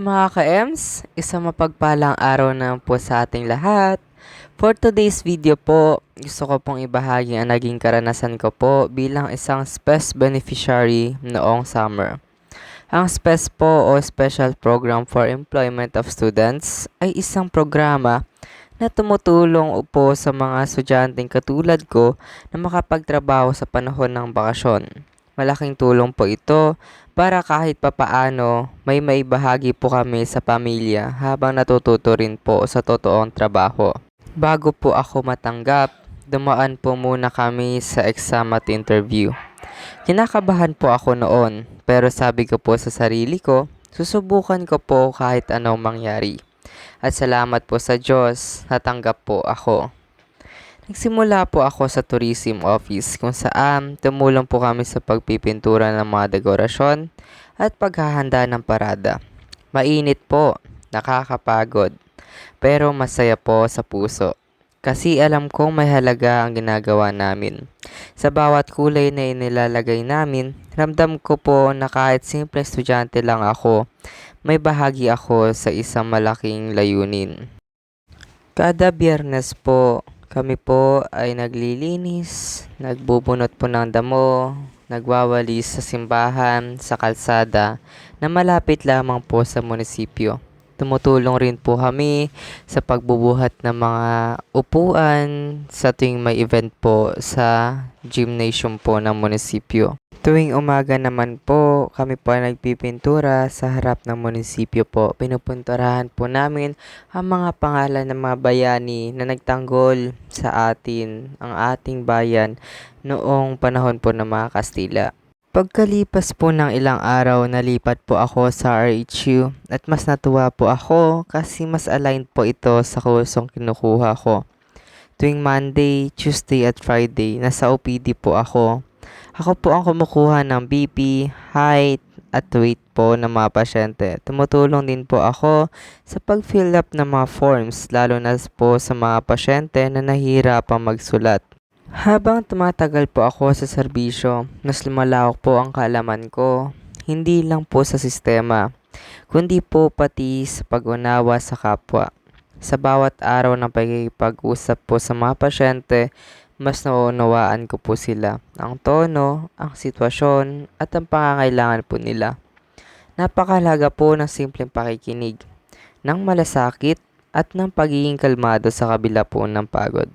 Mga ka-EMS, isang mapagpalang araw na po sa ating lahat. For today's video po, gusto ko pong ibahagi ang naging karanasan ko po bilang isang SPES beneficiary noong summer. Ang SPES po o Special Program for Employment of Students ay isang programa na tumutulong po sa mga estudyanteng katulad ko na makapagtrabaho sa panahon ng bakasyon. Malaking tulong po ito para kahit papaano may maibahagi po kami sa pamilya habang natututo rin po sa totoong trabaho. Bago po ako matanggap, dumaan po muna kami sa exam at interview. Kinakabahan po ako noon, pero sabi ko po sa sarili ko, susubukan ko po kahit anong mangyari. At salamat po sa Diyos, natanggap po ako. Nagsimula po ako sa tourism office kung saan tumulong po kami sa pagpipintura ng mga dekorasyon at paghahanda ng parada. Mainit po, nakakapagod, pero masaya po sa puso. Kasi alam kong may halaga ang ginagawa namin. Sa bawat kulay na inilalagay namin, ramdam ko po na kahit simple estudyante lang ako, may bahagi ako sa isang malaking layunin. Kada Biyernes po, kami po ay naglilinis, nagbubunot po ng damo, nagwawalis sa simbahan, sa kalsada na malapit lamang po sa munisipyo. Tumutulong rin po kami sa pagbubuhat ng mga upuan sa tuwing may event po sa gymnasium po ng munisipyo. Tuwing umaga naman po, kami po ay nagpipintura sa harap ng munisipyo po. Pinupunturahan po namin ang mga pangalan ng mga bayani na nagtanggol sa atin, ang ating bayan, noong panahon po ng mga Kastila. Pagkalipas po ng ilang araw, nalipat po ako sa RHU at mas natuwa po ako kasi mas aligned po ito sa kursong kinukuha ko. Tuwing Monday, Tuesday at Friday, nasa OPD po ako. Ako po ang kumukuha ng BP, height, at weight po ng mga pasyente. Tumutulong din po ako sa pag-fill up ng mga forms, lalo na po sa mga pasyente na nahihirapang magsulat. Habang tumatagal po ako sa serbisyo, mas lumalawak po ang kaalaman ko, hindi lang po sa sistema, kundi po pati sa pag-unawa sa kapwa. Sa bawat araw ng pagkikipag-usap po sa mga pasyente, mas nauunawaan ko po sila, ang tono, ang sitwasyon, at ang pangangailangan po nila. Napakahalaga po ng simpleng pakikinig, ng malasakit, at ng pagiging kalmado sa kabila po ng pagod.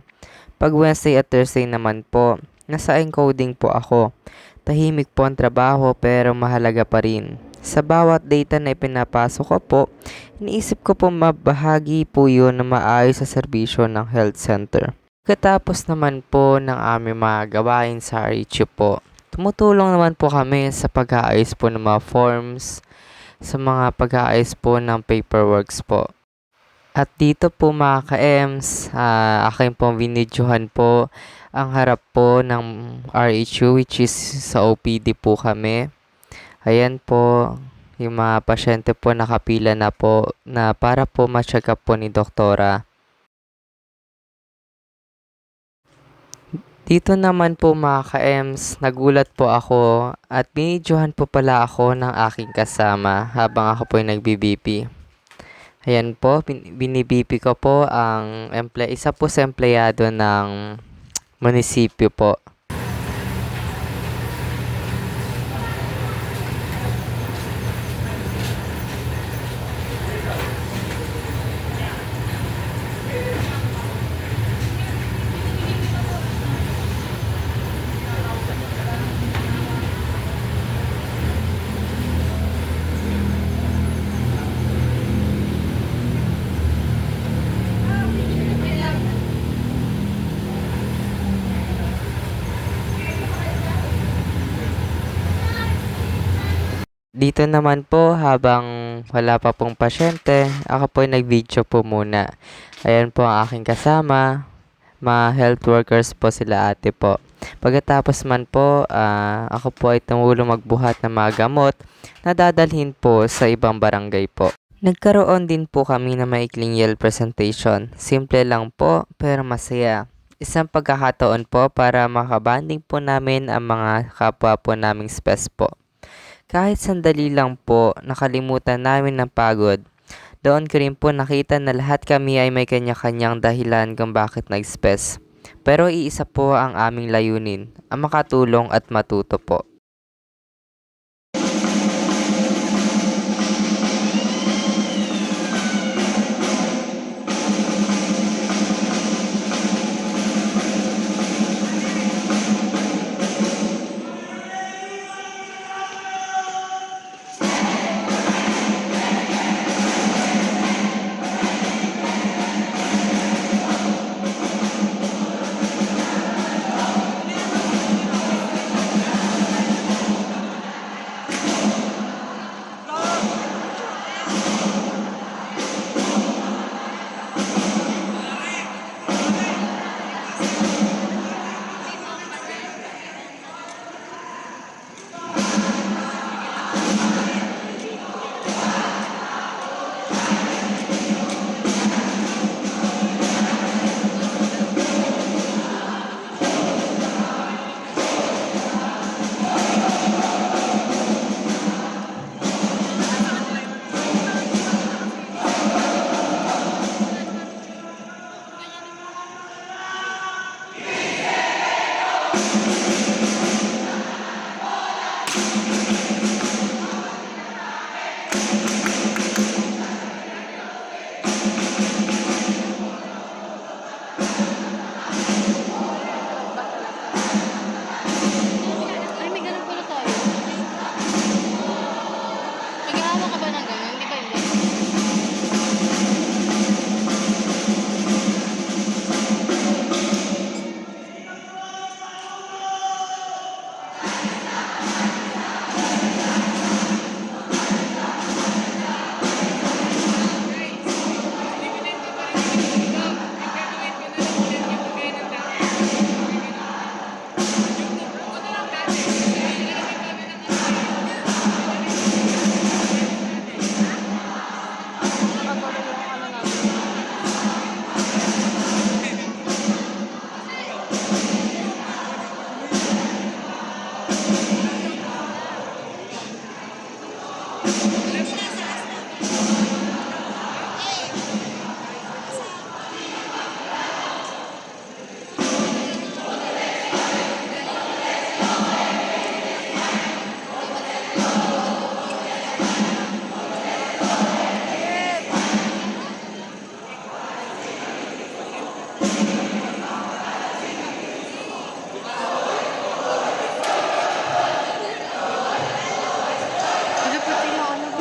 Pag Wednesday at Thursday naman po, nasa encoding po ako. Tahimik po ang trabaho pero mahalaga pa rin. Sa bawat data na ipinapasok ko po, iniisip ko po mabahagi po yun na maayos sa serbisyo ng health center. Pagkatapos naman po ng aming mga gawain sa RHU po, tumutulong naman po kami sa pag-aayos po ng mga forms, sa mga pag-aayos po ng paperworks po. At dito po mga ka-EMS, aking pong vinidyohan po ang harap po ng RHU which is sa OPD po kami. Ayan po, yung mga pasyente po nakapila na po na para po ma-check up po ni doktora. Dito naman po mga ka-EMS, nagulat po ako at binidyohan po pala ako ng aking kasama habang ako po ay nagbi-BP. Ayan po, bini-BP ko po ang isa po sa empleyado ng munisipyo po. Dito naman po, habang wala pa pong pasyente, ako po ay nag-video po muna. Ayan po ang aking kasama, mga health workers po sila ate po. Pagkatapos man po, ako po ay tumulong magbuhat ng mga gamot na dadalhin po sa ibang barangay po. Nagkaroon din po kami ng maikling Yale presentation. Simple lang po, pero masaya. Isang pagkakataon po para makabanding po namin ang mga kapwa po naming SPES po. Kahit sandali lang po, nakalimutan namin ng pagod. Doon ko rin po nakita na lahat kami ay may kanya-kanyang dahilan kung bakit nag-spes. Pero iisa po ang aming layunin, ang makatulong at matuto po. Ay, may ganun pala tayo. Naghahawak ka ba ng ganun? Di ba hindi? Patuloy yung ano natin. Medyo puti yung ano ko.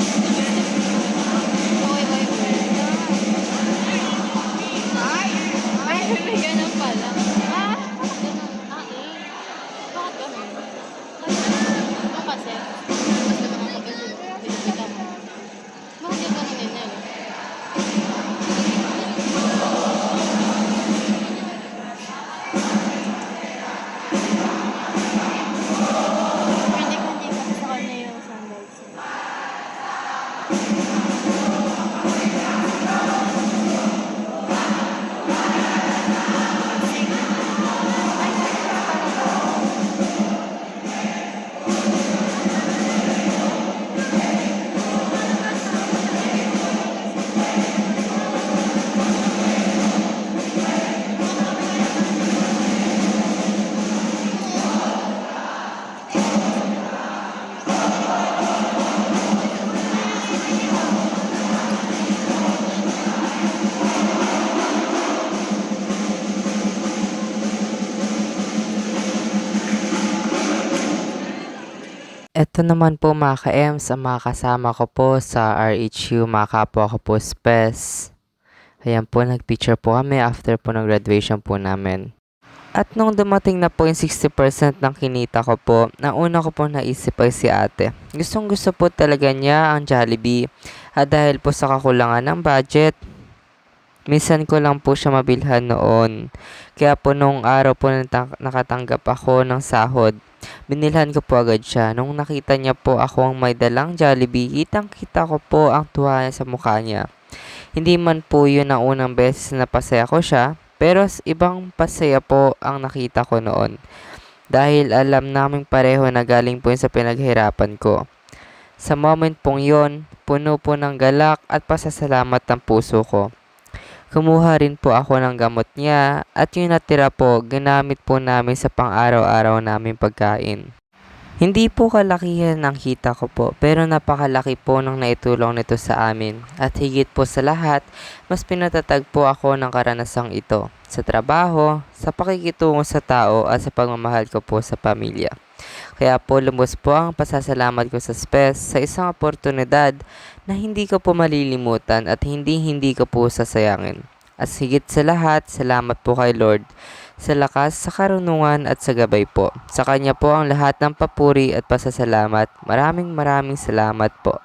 Oy, oy, oy. Ay, may ganun pala. Ah, bakit ganun? Ah, eh. Bakit ganun? Ito kasi, mas naman ang maganda. Pinipita mo. Bakit yung ganun din yan? Hindi kasi sa kanya yung sandals. Eto naman po mga ka-Ems, ang mga kasama ko po sa RHU, mga kapwa ko po spes. Ayan po, nagpicture po kami after po ng graduation po namin. At nung dumating na po yung 60% ng kinita ko po, ang una ko po naisip ay si ate. Gustong gusto po talaga niya ang Jollibee. At dahil po sa kakulangan ng budget, minsan ko lang po siya mabilhan noon. Kaya po nung araw po nakatanggap ako ng sahod, binilhan ko po agad siya. Nung nakita niya po ako ang may dalang Jollibee, kitang-kita ko po ang tuwa niya sa mukha niya. Hindi man po yun ang unang beses na napasaya ko siya, pero ibang pasaya po ang nakita ko noon. Dahil alam namin pareho na galing po yun sa pinaghirapan ko. Sa moment pong yon, puno po ng galak at pasasalamat ang puso ko. Kumuha rin po ako ng gamot niya at yung natira po, ginamit po namin sa pang-araw-araw naming pagkain. Hindi po kalakihan ang kita ko po, pero napakalaki po ng naitulong nito sa amin. At higit po sa lahat, mas pinatatag po ako ng karanasang ito. Sa trabaho, sa pakikitungo sa tao at sa pagmamahal ko po sa pamilya. Kaya po lubos po ang pasasalamat ko sa SPES sa isang oportunidad na hindi ko po malilimutan at hindi ko po sasayangin. At higit sa lahat, salamat po kay Lord sa lakas, sa karunungan at sa gabay po. Sa Kanya po ang lahat ng papuri at pasasalamat. Maraming salamat po.